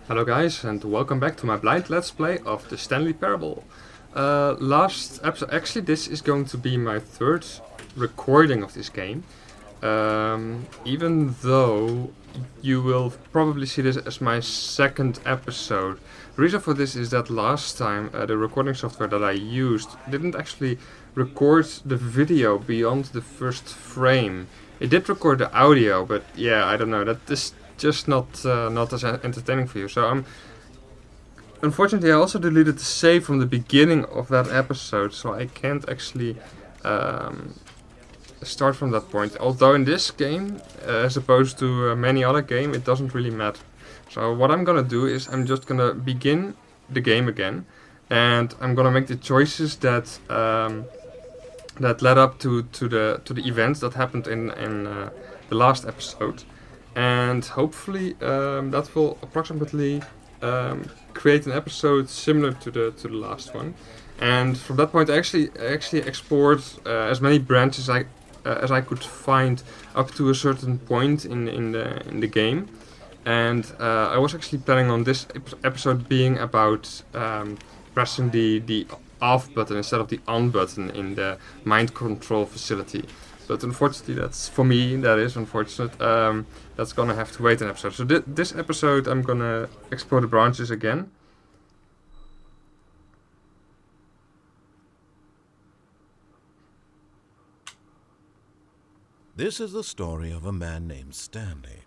Hello guys, and welcome back to my blind let's play of the Stanley Parable. Last episode, actually this is going to be my third recording of this game. Even though you will probably see this as my second episode. The reason for this is that last time the recording software that I used didn't actually record the video beyond the first frame. It did record the audio, but yeah, I don't know, that is just not as entertaining for you. So unfortunately I also deleted the save from the beginning of that episode, so I can't actually start from that point. Although in this game, as opposed to many other games, it doesn't really matter. So what I'm gonna do is I'm just gonna begin the game again, and I'm gonna make the choices that that led up to the events that happened in the last episode, and hopefully that will approximately create an episode similar to the last one. And from that point, I actually explored as many branches as I could find up to a certain point in the game. And I was actually planning on this episode being about pressing the off button instead of the on button in the mind control facility. But unfortunately, that is unfortunate. That's gonna have to wait an episode. So this episode, I'm gonna explore the branches again. This is the story of a man named Stanley.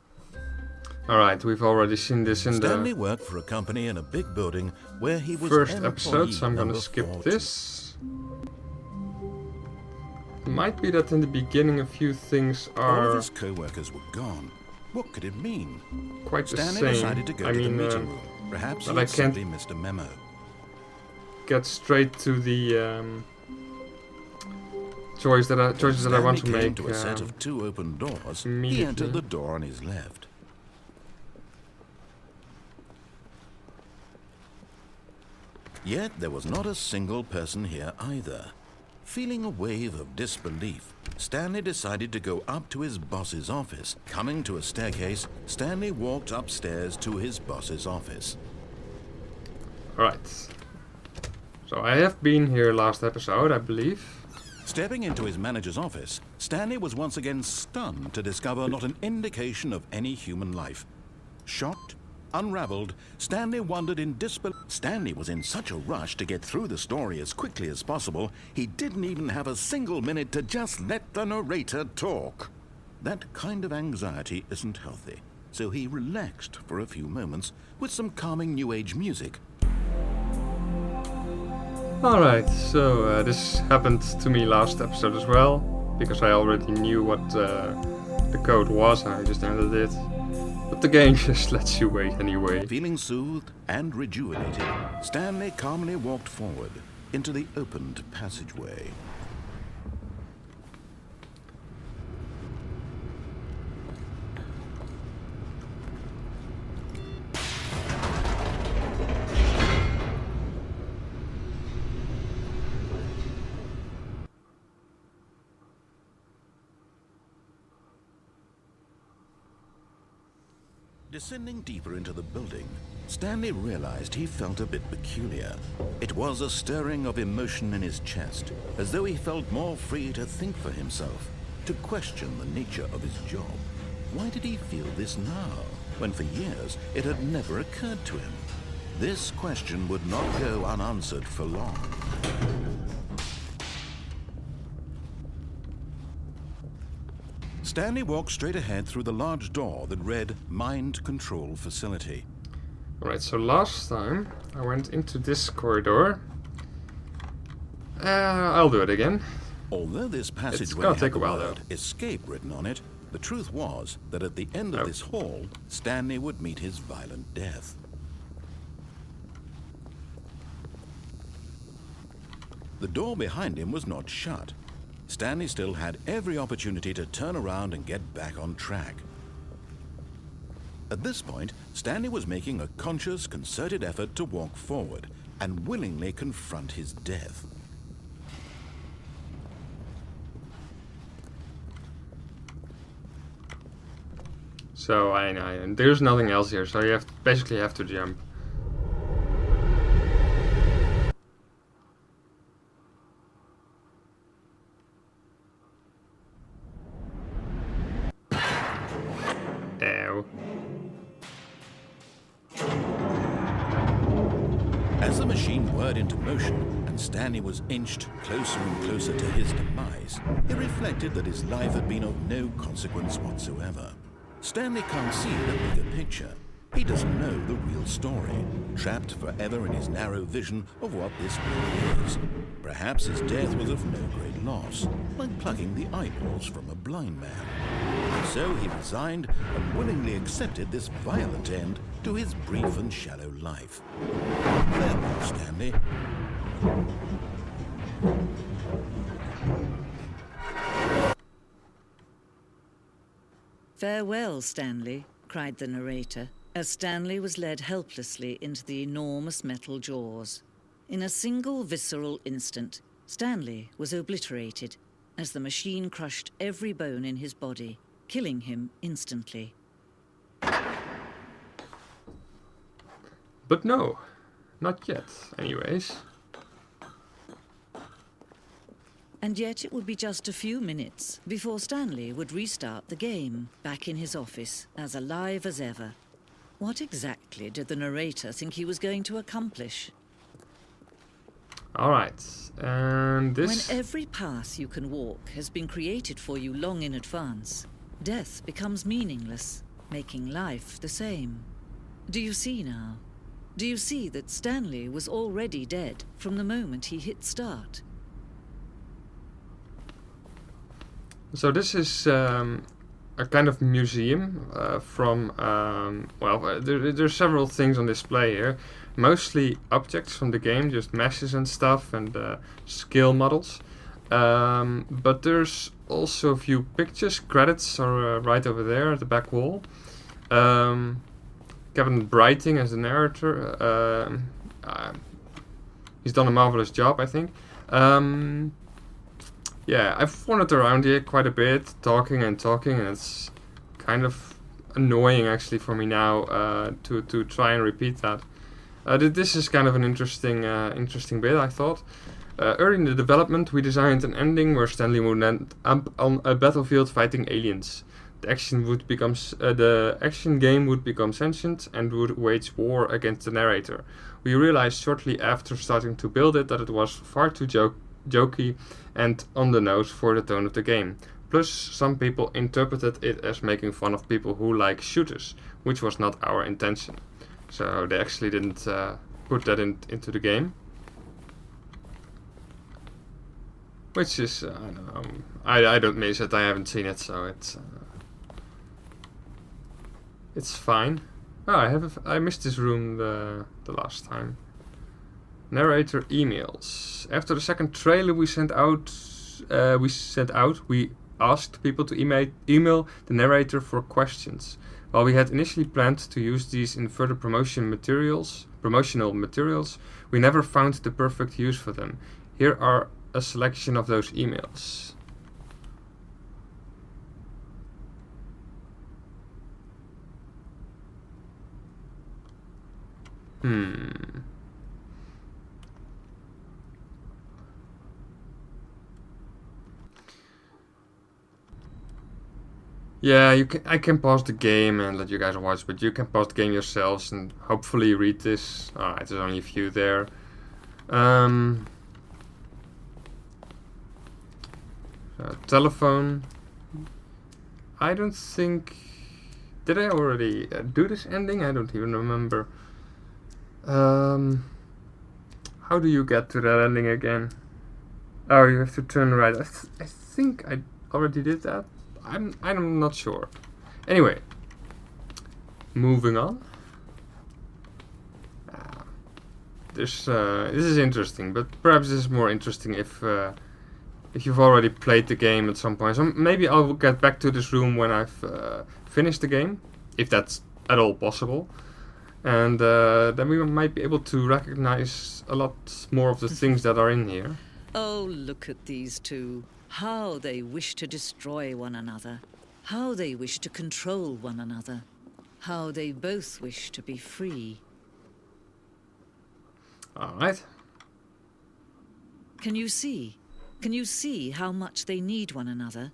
Alright, we've already seen this in Stanley worked for a company in a big building where he was first episode, so I'm gonna skip 40. this. It might be that in the beginning a few things All are of his co-workers were gone. What could it mean? quite the Stanley same. decided to go I to the mean, meeting room. Perhaps but he I had can't simply missed a memo. get straight to the choices that I want to Stanley came make to a set of two open doors. He immediately. entered the door on his left. Yet there was not a single person here either. Feeling a wave of disbelief, Stanley decided to go up to his boss's office. Coming to a staircase, Stanley walked upstairs to his boss's office. Alright. So I have been here last episode, I believe. Stepping into his manager's office, Stanley was once again stunned to discover not an indication of any human life. Shocked, unraveled, Stanley wondered in disbelief. Stanley was in such a rush to get through the story as quickly as possible, he didn't even have a single minute to just let the narrator talk. That kind of anxiety isn't healthy, so he relaxed for a few moments with some calming New Age music. Alright, so this happened to me last episode as well, because I already knew what the code was and I just entered it. But the game just lets you wait anyway. Feeling soothed and rejuvenated, Stanley calmly walked forward into the opened passageway. Descending deeper into the building, Stanley realized he felt a bit peculiar. It was a stirring of emotion in his chest, as though he felt more free to think for himself, to question the nature of his job. Why did he feel this now, when for years it had never occurred to him? This question would not go unanswered for long. Stanley walked straight ahead through the large door that read Mind Control Facility. Alright, so last time I went into this corridor. I'll do it again. Although this passageway gonna had take the a while, word though. escape written on it, the truth was that at the end of this hall, Stanley would meet his violent death. The door behind him was not shut. Stanley still had every opportunity to turn around and get back on track. At this point, Stanley was making a conscious, concerted effort to walk forward and willingly confront his death. So there's nothing else here, so you basically have to jump. Ow. As the machine whirred into motion and Stanley was inched closer and closer to his demise, he reflected that his life had been of no consequence whatsoever. Stanley can't see the bigger picture. He doesn't know the real story, trapped forever in his narrow vision of what this world is. Perhaps his death was of no great loss, like plucking the eyeballs from a blind man. So he resigned and willingly accepted this violent end to his brief and shallow life. Farewell, Stanley. "Farewell, Stanley," cried the narrator, as Stanley was led helplessly into the enormous metal jaws. In a single visceral instant, Stanley was obliterated as the machine crushed every bone in his body, killing him instantly. But no, not yet, anyways. And yet it would be just a few minutes before Stanley would restart the game, back in his office, as alive as ever. What exactly did the narrator think he was going to accomplish? Alright, and this... When every path you can walk has been created for you long in advance, death becomes meaningless, making life the same. Do you see now? Do you see that Stanley was already dead from the moment he hit start? So this is a kind of museum from, there's several things on display here. Mostly objects from the game, just meshes and stuff, and skill models. But there's also a few pictures. Credits are right over there at the back wall. Kevin Brighting as the narrator. He's done a marvelous job, I think. Yeah, I've wandered around here quite a bit, talking, and it's kind of annoying actually for me now to try and repeat that. This is kind of an interesting bit, I thought. Early in the development, we designed an ending where Stanley would end up on a battlefield fighting aliens. The action game would become sentient and would wage war against the narrator. We realized shortly after starting to build it that it was far too jokey and on the nose for the tone of the game. Plus, some people interpreted it as making fun of people who like shooters, which was not our intention. So they actually didn't put that into the game. Which is, I don't know, I don't miss it, I haven't seen it, so it's fine. Oh, I missed this room the last time. Narrator emails. After the second trailer we sent out, we asked people to email the narrator for questions. While we had initially planned to use these in further promotional materials, we never found the perfect use for them. Here are a selection of those emails. Yeah, I can pause the game and let you guys watch, but you can pause the game yourselves and hopefully read this. Alright, there's only a few there. Telephone. I don't think... Did I already do this ending? I don't even remember. How do you get to that ending again? Oh, you have to turn right. I think I already did that. I'm not sure. Anyway, moving on. This is interesting, but perhaps this is more interesting if you've already played the game at some point. So maybe I'll get back to this room when I've finished the game, if that's at all possible. And then we might be able to recognize a lot more of the things that are in here. Oh, look at these two. How they wish to destroy one another. how they wish to control one another, how they both wish to be free. Alright. Can you see? Can you see how much they need one another?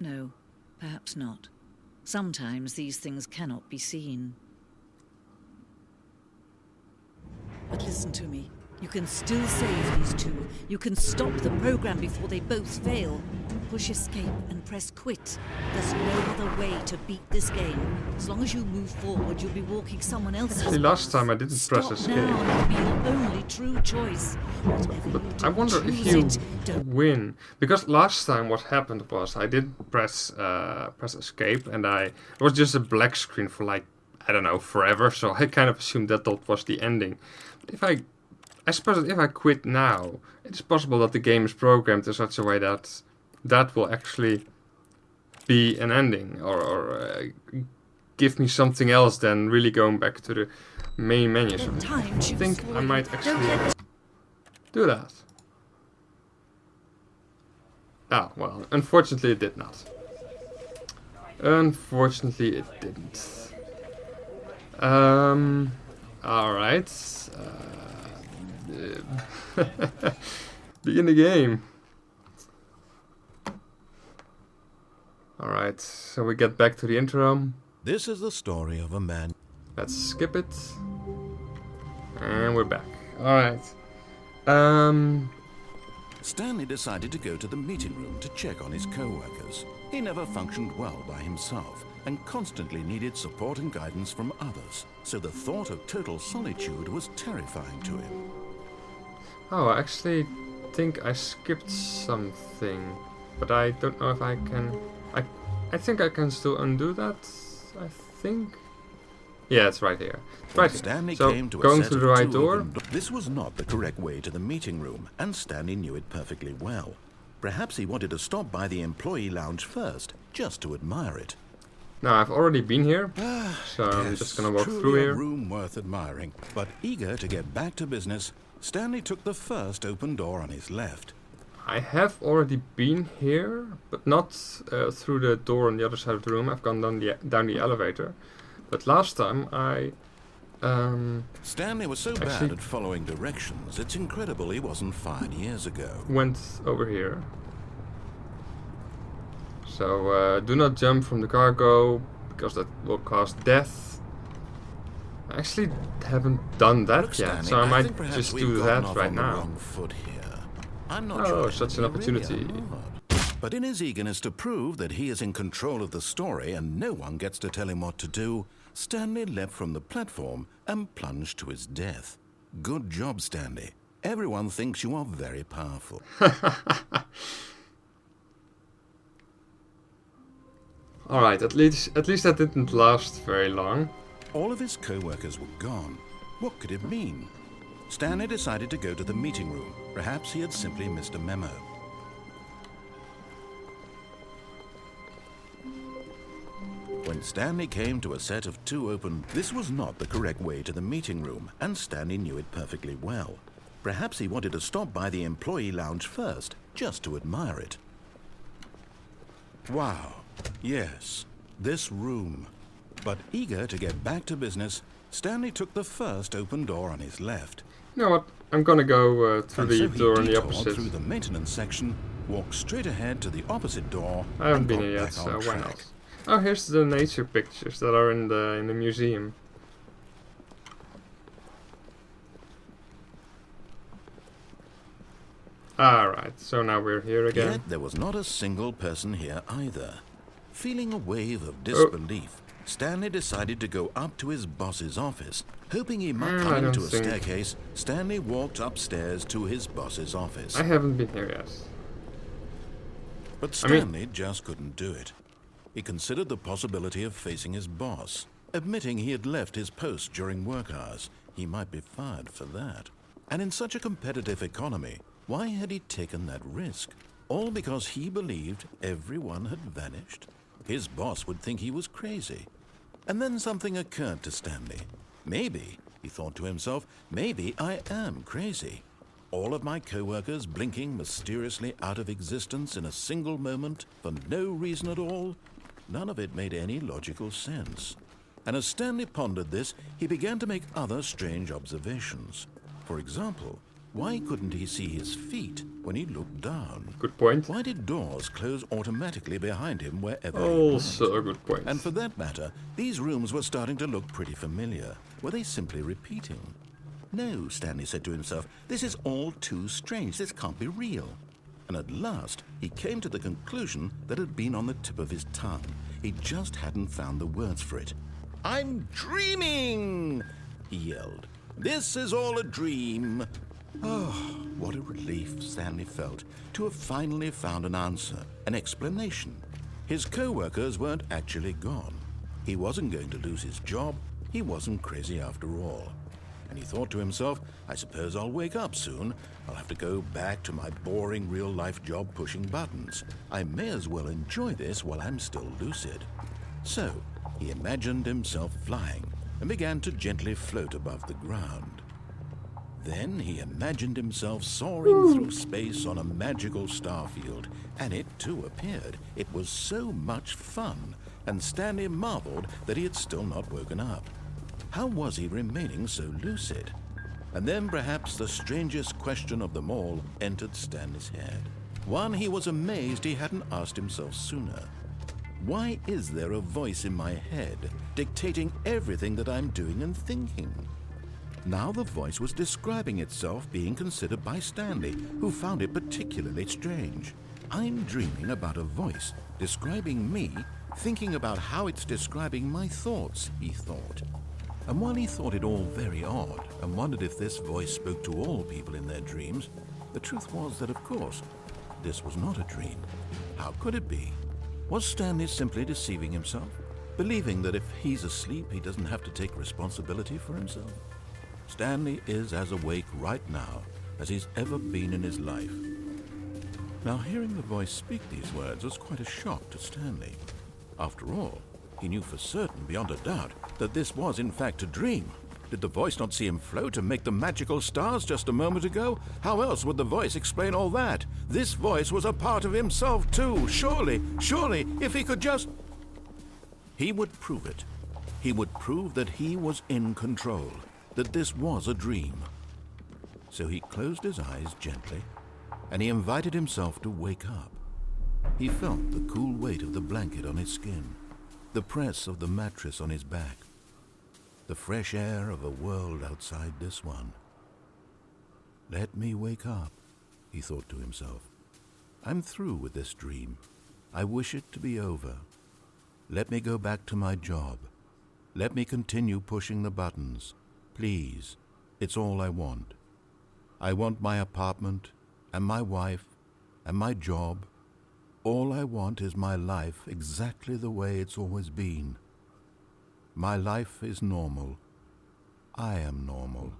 No, perhaps not. Sometimes these things cannot be seen. But listen to me. You can still save these two. You can stop the program before they both fail. Push escape and press quit. There's no other way to beat this game. As long as you move forward, you'll be walking someone else's Actually, last time I didn't press Stop escape. now, and it'll be your only true choice. Whatever But you do, I wonder if choose you it. Don't win, because last time what happened was I didn't press escape, and it was just a black screen for like, I don't know, forever. So I kind of assumed that was the ending. But I suppose that if I quit now, it's possible that the game is programmed in such a way that that will actually be an ending, or give me something else than really going back to the main menu. So I think I might actually do that. Ah, well, unfortunately it did not. Unfortunately it didn't. Alright. Begin the game. Alright, so we get back to the intro. This is the story of a man. Let's skip it. And we're back. Alright. Stanley decided to go to the meeting room to check on his co-workers. He never functioned well by himself and constantly needed support and guidance from others, so the thought of total solitude was terrifying to him. Oh, I actually think I skipped something, but I don't know if I can. I think I can still undo that. I think. Yeah, it's right here. It's right here. Stanley So came to a going set through of the right two door. open This was not the correct way to the meeting room, and Stanley knew it perfectly well. Perhaps he wanted to stop by the employee lounge first, just to admire it. Now I've already been here, so I'm just gonna walk truly through a here. room worth admiring. But eager to get back to business, Stanley took the first open door on his left. I have already been here, but not through the door on the other side of the room. I've gone down the elevator. But last time I Stanley was so bad at following directions, it's incredible he wasn't fired years ago. went over here. So do not jump from the cargo, because that will cause death. I actually haven't done that Look, yet, Stanley, so I think might perhaps just we've do gotten that off right on the now. wrong foot here. I'm not Oh, sure such an opportunity. But in his eagerness to prove that he is in control of the story and no one gets to tell him what to do, Stanley leapt from the platform and plunged to his death. Good job, Stanley. Everyone thinks you are very powerful. Alright, at least that didn't last very long. All of his co-workers were gone. What could it mean? Stanley decided to go to the meeting room. Perhaps he had simply missed a memo. When Stanley came to a set of two open, this was not the correct way to the meeting room, and Stanley knew it perfectly well. Perhaps he wanted to stop by the employee lounge first, just to admire it. Wow, yes, this room. But eager to get back to business, Stanley took the first open door on his left. You know what? I'm gonna go through And the so he door on the detoured opposite. through the maintenance section, walked straight ahead to the opposite door, I haven't and been got here yet, back so on why track. not? Oh, here's the nature pictures that are in the museum. Alright, so now we're here again. Yet there was not a single person here either. Feeling a wave of disbelief, Stanley decided to go up to his boss's office. Hoping he might I come don't into a think- staircase, Stanley walked upstairs to his boss's office. I haven't been here yet. But I mean- Stanley just couldn't do it. He considered the possibility of facing his boss. Admitting he had left his post during work hours, he might be fired for that. And in such a competitive economy, why had he taken that risk? All because he believed everyone had vanished? His boss would think he was crazy. And then something occurred to Stanley. Maybe, he thought to himself, maybe I am crazy. All of my co-workers blinking mysteriously out of existence in a single moment for no reason at all? None of it made any logical sense. And as Stanley pondered this, he began to make other strange observations. For example, why couldn't he see his feet when he looked down? Good point. Why did doors close automatically behind him wherever he went? Also a good point. And for that matter, these rooms were starting to look pretty familiar. Were they simply repeating? No, Stanley said to himself, this is all too strange. This can't be real. And at last, he came to the conclusion that had been on the tip of his tongue. He just hadn't found the words for it. "I'm dreaming!" he yelled. "This is all a dream." Oh, what a relief Stanley felt to have finally found an answer, an explanation. His co-workers weren't actually gone. He wasn't going to lose his job. He wasn't crazy after all. And he thought to himself, I suppose I'll wake up soon. I'll have to go back to my boring real-life job pushing buttons. I may as well enjoy this while I'm still lucid. So, he imagined himself flying and began to gently float above the ground. Then he imagined himself soaring through space on a magical starfield, and it too appeared. It was so much fun, and Stanley marveled that he had still not woken up. How was he remaining so lucid? And then perhaps the strangest question of them all entered Stanley's head. One he was amazed he hadn't asked himself sooner. Why is there a voice in my head dictating everything that I'm doing and thinking? Now the voice was describing itself being considered by Stanley, who found it particularly strange. I'm dreaming about a voice describing me, thinking about how it's describing my thoughts, he thought. And while he thought it all very odd and wondered if this voice spoke to all people in their dreams, the truth was that, of course, this was not a dream. How could it be? Was Stanley simply deceiving himself, believing that if he's asleep, he doesn't have to take responsibility for himself? Stanley is as awake right now as he's ever been in his life. Now, hearing the voice speak these words was quite a shock to Stanley. After all, he knew for certain, beyond a doubt, that this was in fact a dream. Did the voice not see him float and make the magical stars just a moment ago? How else would the voice explain all that? This voice was a part of himself too. Surely, if he could just... He would prove it. He would prove that he was in control, that this was a dream. So he closed his eyes gently, and he invited himself to wake up. He felt the cool weight of the blanket on his skin, the press of the mattress on his back, the fresh air of a world outside this one. Let me wake up, he thought to himself. I'm through with this dream. I wish it to be over. Let me go back to my job. Let me continue pushing the buttons. Please, it's all I want. I want my apartment and my wife and my job. All I want is my life exactly the way it's always been. My life is normal. I am normal.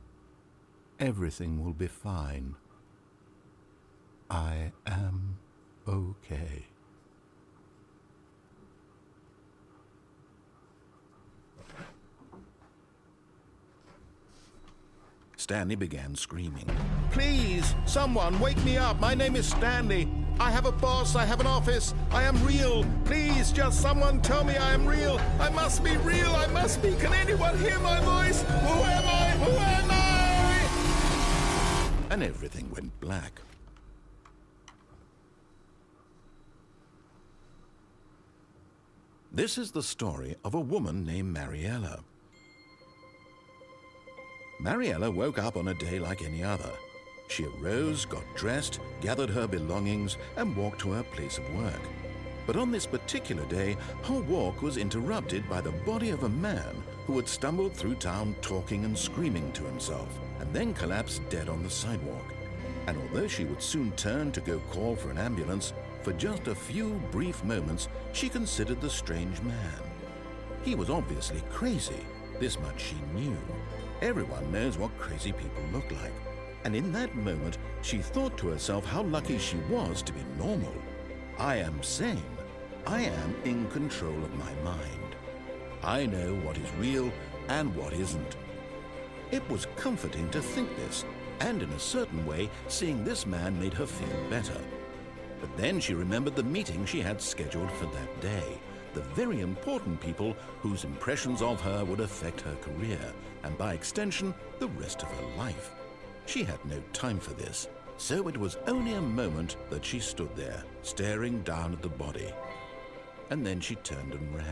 Everything will be fine. I am okay. Stanley began screaming. Please, someone, wake me up. My name is Stanley. I have a boss. I have an office. I am real. Please, just someone tell me I am real. I must be real. I must be. Can anyone hear my voice? Who am I? Who am I? And everything went black. This is the story of a woman named Mariella. Mariella woke up on a day like any other. She arose, got dressed, gathered her belongings, and walked to her place of work. But on this particular day, her walk was interrupted by the body of a man who had stumbled through town talking and screaming to himself, and then collapsed dead on the sidewalk. And although she would soon turn to go call for an ambulance, for just a few brief moments, she considered the strange man. He was obviously crazy. This much she knew. Everyone knows what crazy people look like. And in that moment, she thought to herself how lucky she was to be normal. I am sane. I am in control of my mind. I know what is real and what isn't. It was comforting to think this, And in a certain way, seeing this man made her feel better. But then she remembered the meeting she had scheduled for that day. The very important people whose impressions of her would affect her career, and by extension, the rest of her life. She had no time for this, so it was only a moment that she stood there, staring down at the body. And then she turned and ran.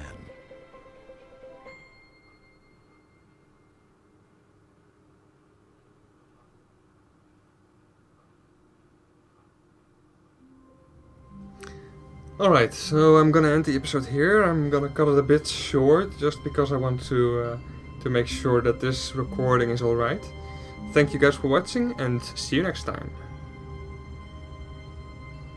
Alright, so I'm gonna end the episode here. I'm gonna cut it a bit short, just because I want to make sure that this recording is alright. Thank you guys for watching, and see you next time.